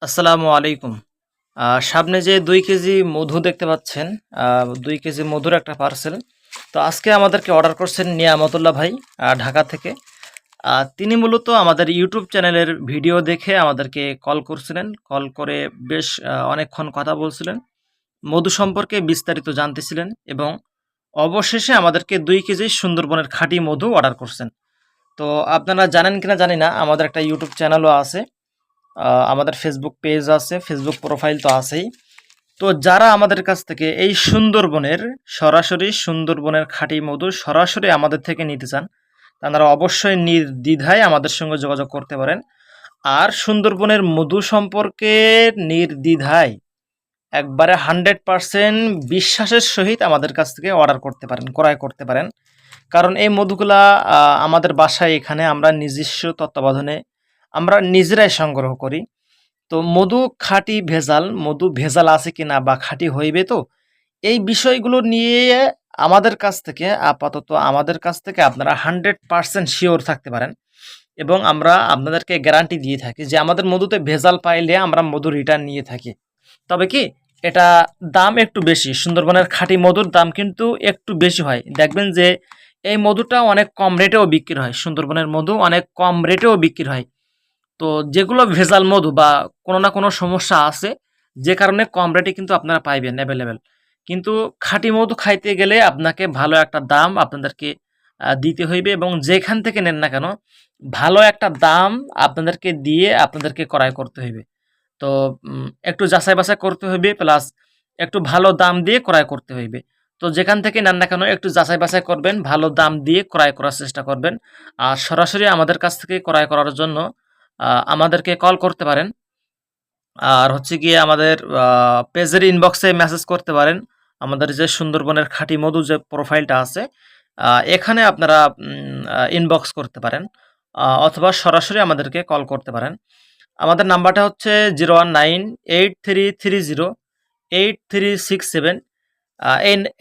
আসসালামু আলাইকুম। সামনে যে ২ কেজি মধু দেখতে পাচ্ছেন, ২ কেজি মধুর একটা পার্সেল। তো আজকে আমাদেরকে অর্ডার করছেন নিয়ামতুল্লাহ ভাই ঢাকা থেকে। তিনি মূলত আমাদের ইউটিউব চ্যানেলের ভিডিও দেখে আমাদেরকে কল করছিলেন। কল করে বেশ অনেকক্ষণ কথা বলছিলেন। মধু সম্পর্কে বিস্তারিত জানতেছিলেন এবং অবশেষে আমাদেরকে ২ কেজি সুন্দরবনের খাঁটি মধু অর্ডার করছেন। তো আপনারা জানেন কিনা জানি না, আমাদের একটা ইউটিউব চ্যানেলও আছে। আমাদের ফেসবুক পেজ আছে, ফেসবুক প্রোফাইল তো আছেই। তো যারা আমাদের কাছ থেকে এই সুন্দরবনের খাঁটি মধু সরাসরি আমাদের থেকে নিতে চান, তারা অবশ্যই নির্দ্বিধায় আমাদের সঙ্গে যোগাযোগ করতে পারেন। আর সুন্দরবনের মধু সম্পর্কে নির্দ্বিধায় একবারে 100% বিশ্বাসের সহিত আমাদের কাছ থেকে অর্ডার করতে পারেন, ক্রয় করতে পারেন। কারণ এই মধুগুলা আমাদের বাসায় এখানে আমরা নিজস্ব তত্ত্বাবধানে আমরা নিজেরাই সংগ্রহ করি। তো মধু ভেজাল আছে কিনা বা খাঁটি হইবে তো, এই বিষয়গুলো নিয়ে আমাদের কাছ থেকে আপনারা 100% শিওর থাকতে পারেন। এবং আমরা আপনাদেরকে গ্যারান্টি দিয়ে থাকি যে আমাদের মধুতে ভেজাল পাইলে আমরা মধু রিটার্ন নিয়ে থাকি। তবে কি, এটা দাম একটু বেশি। সুন্দরবনের খাঁটি মধুর দাম কিন্তু একটু বেশি হয়। দেখবেন যে এই মধুটা অনেক কম রেটেও বিক্রি হয়। সুন্দরবনের মধু অনেক কম রেটেও বিক্রি হয়। তো যেগুলো ভেজাল মধু বা কোনো না কোনো সমস্যা আছে, যে কারণে কম রেটে কিন্তু আপনারা পাইবেন অ্যাভেলেবেল। কিন্তু খাঁটি মধু খাইতে গেলে আপনাকে ভালো একটা দাম আপনাদেরকে দিতে হইবে, এবং যেখান থেকে নেন না কেন ভালো একটা দাম আপনাদেরকে দিয়ে আপনাদেরকে ক্রয় করতে হইবে। তো একটু যাচাই বাছাই করতে হইবে, প্লাস একটু ভালো দাম দিয়ে ক্রয় করতে হইবে। তো যেখান থেকে নেন না কেন একটু যাচাই বাছাই করবেন, ভালো দাম দিয়ে ক্রয় করার চেষ্টা করবেন। আর সরাসরি আমাদের কাছ থেকে ক্রয় করার জন্য আমাদেরকে কল করতে পারেন। আর হচ্ছে গিয়ে আমাদের পেজের ইনবক্সে মেসেজ করতে পারেন। আমাদের যে সুন্দরবনের খাঁটি মধু যে প্রোফাইলটা আছে, এখানে আপনারা ইনবক্স করতে পারেন, অথবা সরাসরি আমাদেরকে কল করতে পারেন। আমাদের নাম্বারটা হচ্ছে 01983308367।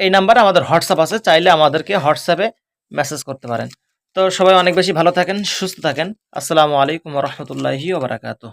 এই নাম্বারে আমাদের হোয়াটসঅ্যাপ আছে, চাইলে আমাদেরকে হোয়াটসঅ্যাপে মেসেজ করতে পারেন। তো সবাই অনেক বেশি ভালো থাকেন, সুস্থ থাকেন। আসসালামু আলাইকুম ওয়া রাহমাতুল্লাহি ওয়া বারাকাতুহু।